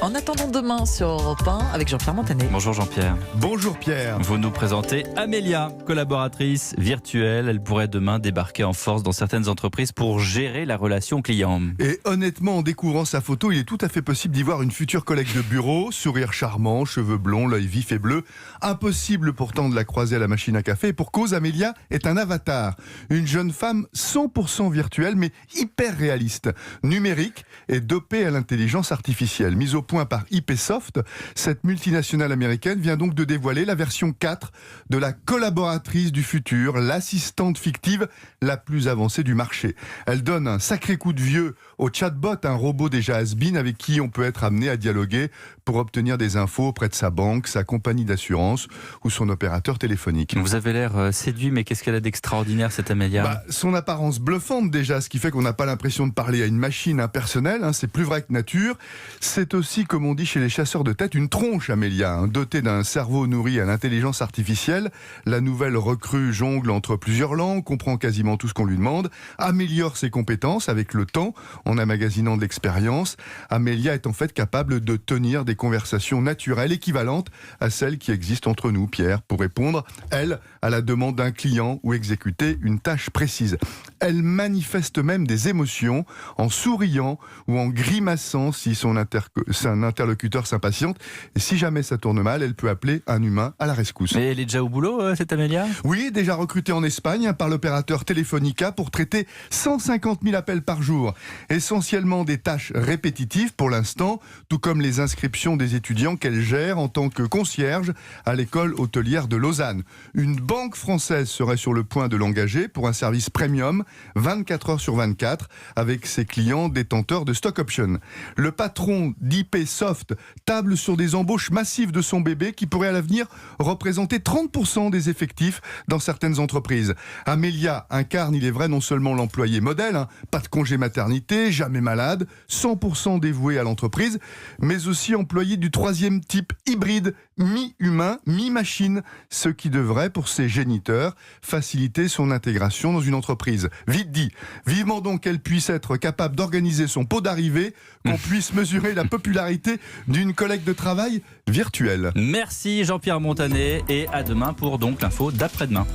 En attendant demain sur Europe 1 avec Jean-Pierre Montanet. Bonjour Jean-Pierre. Bonjour Pierre. Vous nous présentez Amélia, collaboratrice virtuelle. Elle pourrait demain débarquer en force dans certaines entreprises pour gérer la relation client. Et honnêtement, en découvrant sa photo, il est tout à fait possible d'y voir une future collègue de bureau, sourire charmant, cheveux blonds, l'œil vif et bleu. Impossible pourtant de la croiser à la machine à café. Et pour cause, Amélia est un avatar. Une jeune femme 100% virtuelle, mais hyper réaliste, numérique et dopée à l'intelligence artificielle. Mise au point par IPsoft, cette multinationale américaine vient donc de dévoiler la version 4 de la collaboratrice du futur, l'assistante fictive la plus avancée du marché. Elle donne un sacré coup de vieux au chatbot, un robot déjà has-been avec qui on peut être amené à dialoguer pour obtenir des infos auprès de sa banque, sa compagnie d'assurance ou son opérateur téléphonique. Vous avez l'air séduit, mais qu'est-ce qu'elle a d'extraordinaire cette Amélia? Son apparence bluffante déjà, ce qui fait qu'on n'a pas l'impression de parler à une machine impersonnelle, c'est plus vrai que nature. C'est aussi, comme on dit chez les chasseurs de tête, une tronche Amélia, dotée d'un cerveau nourri à l'intelligence artificielle. La nouvelle recrue jongle entre plusieurs langues, comprend quasiment tout ce qu'on lui demande, améliore ses compétences avec le temps, en emmagasinant de l'expérience. Amélia est en fait capable de tenir des conversations naturelles équivalentes à celles qui existent entre nous, Pierre, pour répondre, elle, à la demande d'un client ou exécuter une tâche précise. Elle manifeste même des émotions en souriant ou en grimaçant si son interlocuteur s'impatiente. Et si jamais ça tourne mal, elle peut appeler un humain à la rescousse. Mais elle est déjà au boulot, cette Amélia? Oui, déjà recrutée en Espagne par l'opérateur Telefonica pour traiter 150 000 appels par jour. Essentiellement des tâches répétitives pour l'instant, tout comme les inscriptions des étudiants qu'elle gère en tant que concierge à l'école hôtelière de Lausanne. Une banque française serait sur le point de l'engager pour un service premium, 24 heures sur 24, avec ses clients détenteurs de stock options. Le patron d'IPsoft table sur des embauches massives de son bébé qui pourrait à l'avenir représenter 30% des effectifs dans certaines entreprises. Amélia incarne, il est vrai, non seulement l'employé modèle, pas de congé maternité, jamais malade, 100% dévoué à l'entreprise, mais aussi employé du troisième type hybride, mi-humain, mi-machine, ce qui devrait, pour ses géniteurs, faciliter son intégration dans une entreprise. Vite dit, vivement donc qu'elle puisse être capable d'organiser son pot d'arrivée, qu'on puisse mesurer la popularité d'une collègue de travail virtuelle. Merci Jean-Pierre Montanet et à demain pour donc l'info d'après-demain.